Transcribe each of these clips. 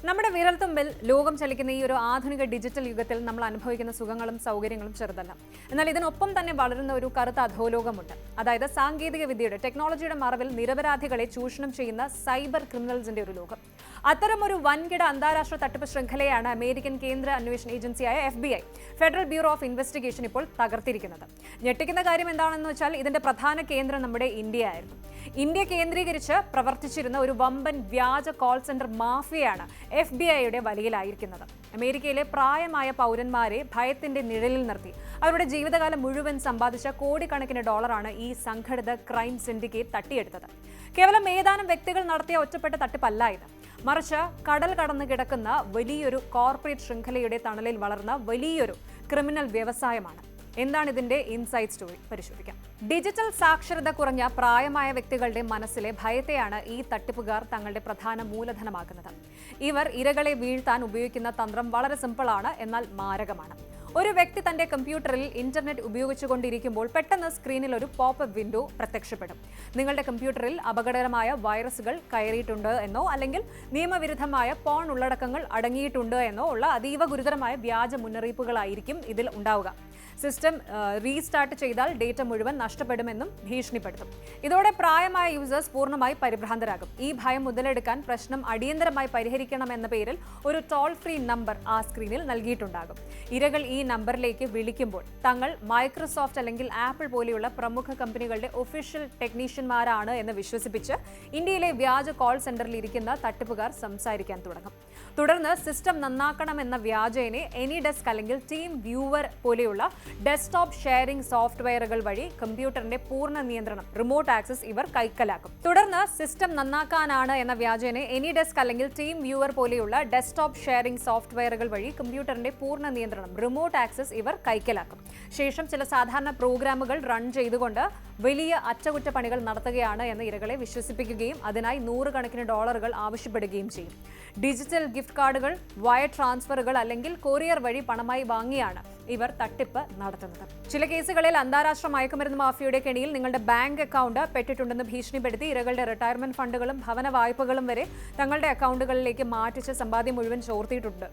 നമ്മുടെ വിരൽത്തുമ്പിൽ ലോകം ചലിക്കുന്ന ഈ ഒരു ആധുനിക ഡിജിറ്റൽ യുഗത്തിൽ നമ്മൾ അനുഭവിക്കുന്ന സുഖങ്ങളും സൗകര്യങ്ങളും ചെറുതല്ല. എന്നാൽ ഇതിനൊപ്പം തന്നെ വളരുന്ന ഒരു കറുത്ത അധോലോകമുണ്ട്. അതായത് സാങ്കേതിക വിദ്യയുടെ ടെക്നോളജിയുടെ മറവിൽ നിരപരാധികളെ ചൂഷണം ചെയ്യുന്ന സൈബർ ക്രിമിനൽസിന്റെ ഒരു ലോകം. അത്തരമൊരു വൻകിട അന്താരാഷ്ട്ര തട്ടിപ്പ് ശൃംഖലയാണ് അമേരിക്കൻ കേന്ദ്ര അന്വേഷണ ഏജൻസിയായ FBI federal bureau of investigation ഇപ്പോൾ തകർത്തിരിക്കുന്നത്. ഞെട്ടിക്കുന്ന കാര്യം എന്താണെന്ന് വെച്ചാൽ ഇതിന്റെ പ്രധാന കേന്ദ്രം നമ്മുടെ ഇന്ത്യ ആയിരുന്നു. ഇന്ത്യ കേന്ദ്രീകരിച്ച് പ്രവർത്തിച്ചിരുന്ന ഒരു വമ്പൻ വ്യാജ കോൾ സെന്റർ മാഫിയയാണ് FBIയുടെ വലയിലായിരിക്കുന്നത്. അമേരിക്കയിലെ പ്രായമായ പൗരന്മാരെ ഭയത്തിന്റെ നിഴലിൽ നിർത്തി അവരുടെ ജീവിതകാലം മുഴുവൻ സമ്പാദിച്ച കോടിക്കണക്കിന് ഡോളറാണ് ഈ സംഘടിത ക്രൈം സിൻഡിക്കേറ്റ് തട്ടിയെടുത്തത്. കേവലം ഏതാനും വ്യക്തികൾ നടത്തിയ ഒറ്റപ്പെട്ട തട്ടിപ്പല്ല ഇത്, മറിച്ച് കടൽ കടന്നു കിടക്കുന്ന വലിയൊരു കോർപ്പറേറ്റ് ശൃംഖലയുടെ തണലിൽ വളർന്ന വലിയൊരു ക്രിമിനൽ വ്യവസായമാണ്. എന്താണ് ഇതിന്റെ ഇൻസൈഡ് സ്റ്റോറി പരിശോധിക്കാം. ഡിജിറ്റൽ സാക്ഷരത കുറഞ്ഞ പ്രായമായ വ്യക്തികളുടെ മനസ്സിലെ ഭയത്തെയാണ് ഈ തട്ടിപ്പുകാർ തങ്ങളുടെ പ്രധാന മൂലധനമാക്കുന്നത്. ഇവർ ഇരകളെ വീഴ്ത്താൻ ഉപയോഗിക്കുന്ന തന്ത്രം വളരെ സിമ്പിളാണ്, എന്നാൽ മാരകമാണ്. ഒരു വ്യക്തി തന്റെ കമ്പ്യൂട്ടറിൽ ഇന്റർനെറ്റ് ഉപയോഗിച്ചുകൊണ്ടിരിക്കുമ്പോൾ പെട്ടെന്ന് സ്ക്രീനിൽ ഒരു പോപ്പപ്പ് വിൻഡോ പ്രത്യക്ഷപ്പെടും. നിങ്ങളുടെ കമ്പ്യൂട്ടറിൽ അപകടകരമായ വൈറസുകൾ കയറിയിട്ടുണ്ട് എന്നോ അല്ലെങ്കിൽ നിയമവിരുദ്ധമായ പോൺ ഉള്ളടക്കങ്ങൾ അടങ്ങിയിട്ടുണ്ട് എന്നോ ഉള്ള അതീവ ഗുരുതരമായ വ്യാജ മുന്നറിയിപ്പുകളായിരിക്കും ഇതിൽ ഉണ്ടാവുക. സിസ്റ്റം റീസ്റ്റാർട്ട് ചെയ്താൽ ഡേറ്റ മുഴുവൻ നഷ്ടപ്പെടുമെന്നും ഭീഷണിപ്പെടുത്തും. ഇതോടെ പ്രായമായ യൂസേഴ്സ് പൂർണ്ണമായി പരിഭ്രാന്തരാകും. ഈ ഭയം മുതലെടുക്കാൻ പ്രശ്നം അടിയന്തരമായി പരിഹരിക്കണമെന്ന പേരിൽ ഒരു ടോൾ ഫ്രീ നമ്പർ ആ സ്ക്രീനിൽ നൽകിയിട്ടുണ്ടാകും. ഇരകൾ ഈ നമ്പറിലേക്ക് വിളിക്കുമ്പോൾ തങ്ങൾ മൈക്രോസോഫ്റ്റ് അല്ലെങ്കിൽ ആപ്പിൾ പോലെയുള്ള പ്രമുഖ കമ്പനികളുടെ ഒഫീഷ്യൽ ടെക്നീഷ്യന്മാരാണ് എന്ന് വിശ്വസിപ്പിച്ച് ഇന്ത്യയിലെ വ്യാജ കോൾ സെന്ററിൽ ഇരിക്കുന്ന തട്ടിപ്പുകാർ സംസാരിക്കാൻ തുടങ്ങും. തുടർന്ന് സിസ്റ്റം നന്നാക്കണമെന്ന വ്യാജേനെ AnyDesk അല്ലെങ്കിൽ ടീം വ്യൂവർ പോലെയുള്ള ഡെസ്ക്ടോപ്പ് ഷെയറിംഗ് സോഫ്റ്റ്വെയറുകൾ വഴി കമ്പ്യൂട്ടറിന്റെ പൂർണ്ണ നിയന്ത്രണം റിമോട്ട് ആക്സസ് ഇവർ കൈക്കലാക്കും. തുടർന്ന് സിസ്റ്റം നന്നാക്കാനാണ് എന്ന വ്യാജേനെ AnyDesk അല്ലെങ്കിൽ ടീം വ്യൂവർ പോലെയുള്ള ഡെസ്ക്ടോപ്പ് ഷെയറിംഗ് സോഫ്റ്റ്വെയറുകൾ വഴി കമ്പ്യൂട്ടറിന്റെ പൂർണ്ണ നിയന്ത്രണം റിമോട്ട് ആക്സസ് ഇവർ കൈക്കലാക്കും. ശേഷം ചില സാധാരണ പ്രോഗ്രാമുകൾ റൺ ചെയ്തുകൊണ്ട് വലിയ അറ്റകുറ്റപ്പണികൾ നടത്തുകയാണ് എന്ന് ഇരകളെ വിശ്വസിപ്പിക്കുകയും അതിനായി നൂറുകണക്കിന് ഡോളറുകൾ ആവശ്യപ്പെടുകയും ചെയ്യും. ഡിജിറ്റൽ ഗിഫ്റ്റ് കാർഡുകൾ, വയർ ട്രാൻസ്ഫറുകൾ അല്ലെങ്കിൽ കൊറിയർ വഴി പണമായി വാങ്ങിയാണ് ഇവർ തട്ടിപ്പ് നടത്തുന്നത്. ചില കേസുകളിൽ അന്താരാഷ്ട്ര മയക്കുമരുന്ന് മാഫിയയുടെ കെണിയിൽ നിങ്ങളുടെ ബാങ്ക് അക്കൗണ്ട് പെട്ടിട്ടുണ്ടെന്ന് ഭീഷണിപ്പെടുത്തി ഇരകളുടെ റിട്ടയർമെന്റ് ഫണ്ടുകളും ഭവന വായ്പകളും വരെ തങ്ങളുടെ അക്കൗണ്ടുകളിലേക്ക് മാറ്റിച്ച് സമ്പാദ്യം മുഴുവൻ ചോർത്തിയിട്ടുണ്ട്.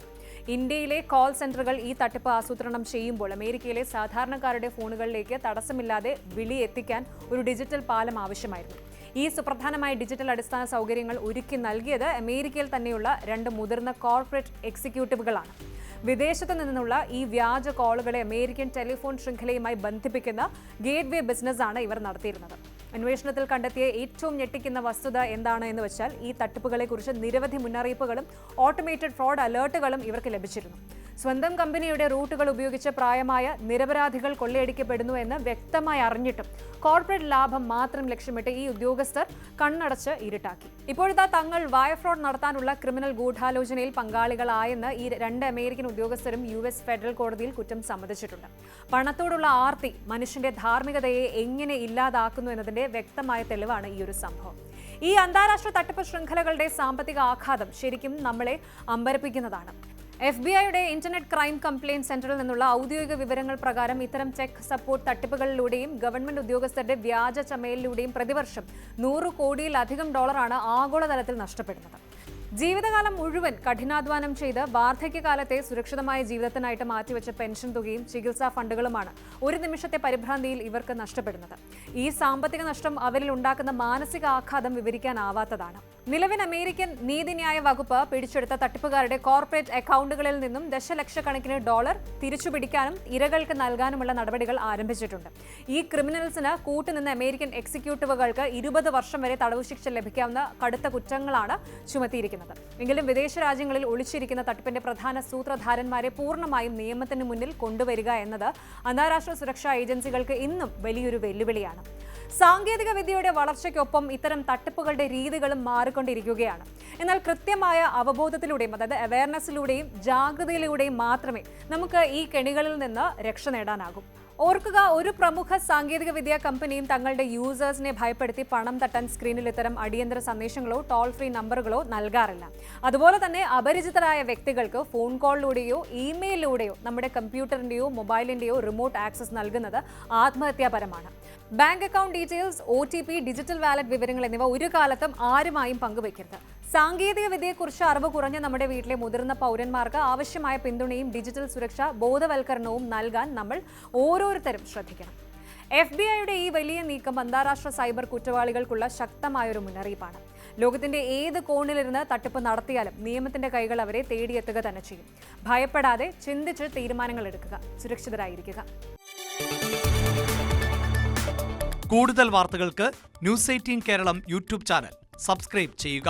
ഇന്ത്യയിലെ കോൾ സെന്ററുകൾ ഈ തട്ടിപ്പ് ആസൂത്രണം ചെയ്യുമ്പോൾ അമേരിക്കയിലെ സാധാരണക്കാരുടെ ഫോണുകളിലേക്ക് തടസ്സമില്ലാതെ വിളി എത്തിക്കാൻ ഒരു ഡിജിറ്റൽ പാലം ആവശ്യമായിരുന്നു. ഈ സുപ്രധാനമായ ഡിജിറ്റൽ അടിസ്ഥാന സൗകര്യങ്ങൾ ഒരുക്കി നൽകിയത് അമേരിക്കയിൽ തന്നെയുള്ള 2 മുതിർന്ന കോർപ്പറേറ്റ് എക്സിക്യൂട്ടീവുകളാണ്. വിദേശത്തു നിന്നുള്ള ഈ വ്യാജ കോളുകളെ അമേരിക്കൻ ടെലിഫോൺ ശൃംഖലയുമായി ബന്ധിപ്പിക്കുന്ന ഗേറ്റ്വേ ബിസിനസ്സാണ് ഇവർ നടത്തിയിരുന്നത്. അന്വേഷണത്തിൽ കണ്ടെത്തിയ ഏറ്റവും ഞെട്ടിക്കുന്ന വസ്തുത എന്താണ് എന്ന് വെച്ചാൽ ഈ തട്ടിപ്പുകളെക്കുറിച്ച് നിരവധി മുന്നറിയിപ്പുകളും ഓട്ടോമേറ്റഡ് ഫ്രോഡ് അലേർട്ടുകളും ഇവർക്ക് ലഭിച്ചിരുന്നു. സ്വന്തം കമ്പനിയുടെ റൂട്ടുകൾ ഉപയോഗിച്ച് പ്രായമായ നിരപരാധികൾ കൊള്ളയടിക്കപ്പെടുന്നു എന്ന് വ്യക്തമായി അറിഞ്ഞിട്ടും കോർപ്പറേറ്റ് ലാഭം മാത്രം ലക്ഷ്യമിട്ട് ഈ ഉദ്യോഗസ്ഥർ കണ്ണടച്ച് ഇരുട്ടാക്കി. ഇപ്പോഴത്തെ തങ്ങൾ വയർ ഫ്രോഡ് നടത്താനുള്ള ക്രിമിനൽ ഗൂഢാലോചനയിൽ പങ്കാളികളായെന്ന് ഈ 2 അമേരിക്കൻ ഉദ്യോഗസ്ഥരും US ഫെഡറൽ കോടതിയിൽ കുറ്റം സമ്മതിച്ചിട്ടുണ്ട്. പണത്തോടുള്ള ആർത്തി മനുഷ്യന്റെ ധാർമ്മികതയെ എങ്ങനെ ഇല്ലാതാക്കുന്നു എന്നതിന്റെ വ്യക്തമായ തെളിവാണ് ഈ ഒരു സംഭവം. ഈ അന്താരാഷ്ട്ര തട്ടിപ്പ് ശൃംഖലകളുടെ സാമ്പത്തിക ആഘാതം ശരിക്കും നമ്മളെ അമ്പരപ്പിക്കുന്നതാണ്. FBIയുടെ ഇന്റർനെറ്റ് ക്രൈം കംപ്ലയിന്റ് സെന്ററിൽ നിന്നുള്ള ഔദ്യോഗിക വിവരങ്ങൾ പ്രകാരം ഇത്തരം ടെക് സപ്പോർട്ട് തട്ടിപ്പുകളിലൂടെയും ഗവൺമെന്റ് ഉദ്യോഗസ്ഥരുടെ വ്യാജ ചമയലിലൂടെയും പ്രതിവർഷം 100 കോടിയിലധികം ഡോളറാണ് ആഗോളതലത്തിൽ നഷ്ടപ്പെടുന്നത്. ജീവിതകാലം മുഴുവൻ കഠിനാധ്വാനം ചെയ്ത് വാർദ്ധക്യകാലത്തെ സുരക്ഷിതമായ ജീവിതത്തിനായിട്ട് മാറ്റിവെച്ച പെൻഷൻ തുകയും ചികിത്സാ ഫണ്ടുകളുമാണ് ഒരു നിമിഷത്തെ പരിഭ്രാന്തിയിൽ ഇവർക്ക് നഷ്ടപ്പെടുന്നത്. ഈ സാമ്പത്തിക നഷ്ടം അവരിൽ ഉണ്ടാക്കുന്ന മാനസിക ആഘാതം വിവരിക്കാനാവാത്തതാണ്. നിലവിൽ അമേരിക്കൻ നീതിന്യായ വകുപ്പ് പിടിച്ചെടുത്ത തട്ടിപ്പുകാരുടെ കോർപ്പറേറ്റ് അക്കൗണ്ടുകളിൽ നിന്നും ദശലക്ഷക്കണക്കിന് ഡോളർ തിരിച്ചുപിടിക്കാനും ഇരകൾക്ക് നൽകാനുമുള്ള നടപടികൾ ആരംഭിച്ചിട്ടുണ്ട്. ഈ ക്രിമിനൽസിന് കൂട്ടുനിന്ന അമേരിക്കൻ എക്സിക്യൂട്ടീവുകൾക്ക് 20 വർഷം വരെ തടവ് ശിക്ഷ ലഭിക്കാവുന്ന കടുത്ത കുറ്റങ്ങളാണ് ചുമത്തിയിരിക്കുന്നത്. എങ്കിലും വിദേശ രാജ്യങ്ങളിൽ ഒളിച്ചിരിക്കുന്ന തട്ടിപ്പിന്റെ പ്രധാന സൂത്രധാരന്മാരെ പൂർണ്ണമായും നിയമത്തിന് മുന്നിൽ കൊണ്ടുവരിക എന്നത് അന്താരാഷ്ട്ര സുരക്ഷാ ഏജൻസികൾക്ക് ഇന്നും വലിയൊരു വെല്ലുവിളിയാണ്. സാങ്കേതിക വിദ്യയുടെ വളർച്ചയ്ക്കൊപ്പം ഇത്തരം തട്ടിപ്പുകളുടെ രീതികളും മാറിക്കൊണ്ടിരിക്കുകയാണ്. എന്നാൽ കൃത്യമായ അവബോധത്തിലൂടെയും അതായത് അവയർനെസ്സിലൂടെയും ജാഗ്രതയിലൂടെയും മാത്രമേ നമുക്ക് ഈ കെണികളിൽ നിന്ന് രക്ഷ നേടാനാകൂ. ഓർക്കുക, ഒരു പ്രമുഖ സാങ്കേതിക വിദ്യാ കമ്പനിയും തങ്ങളുടെ യൂസേഴ്സിനെ ഭയപ്പെടുത്തി പണം തട്ടാൻ സ്ക്രീനിൽ ഇത്തരം അടിയന്തര സന്ദേശങ്ങളോ ടോൾ ഫ്രീ നമ്പറുകളോ നൽകാറില്ല. അതുപോലെ തന്നെ അപരിചിതരായ വ്യക്തികൾക്ക് ഫോൺ കോളിലൂടെയോ ഇമെയിലിലൂടെയോ നമ്മുടെ കമ്പ്യൂട്ടറിന്റെയോ മൊബൈലിന്റെയോ റിമോട്ട് ആക്സസ് നൽകുന്നത് ആത്മഹത്യാപരമാണ്. Bank account details, OTP, digital wallet വിവരങ്ങൾ എന്നിവ ഒരു കാലത്തും ആരുമായും പങ്കുവയ്ക്കരുത്. സാങ്കേതിക വിദ്യയെക്കുറിച്ച് അറിവ് കുറഞ്ഞ നമ്മുടെ വീട്ടിലെ മുതിർന്ന പൗരന്മാർക്ക് ആവശ്യമായ പിന്തുണയും ഡിജിറ്റൽ സുരക്ഷാ ബോധവൽക്കരണവും നൽകാൻ നമ്മൾ ഓരോരുത്തരും ശ്രദ്ധിക്കണം. FBI-യുടെ ഈ വലിയ നീക്കം അന്താരാഷ്ട്ര സൈബർ കുറ്റവാളികൾക്കുള്ള ശക്തമായൊരു മുന്നറിയിപ്പാണ്. ലോകത്തിന്റെ ഏത് കോണിലിരുന്ന് തട്ടിപ്പ് നടത്തിയാലും നിയമത്തിന്റെ കൈകൾ അവരെ തേടിയെത്തുക തന്നെ ചെയ്യും. ഭയപ്പെടാതെ ചിന്തിച്ച് തീരുമാനങ്ങൾ എടുക്കുക, സുരക്ഷിതരായിരിക്കുക. കൂടുതൽ വാർത്തകൾക്ക് News 18 Keralam YouTube channel subscribe ചെയ്യുക.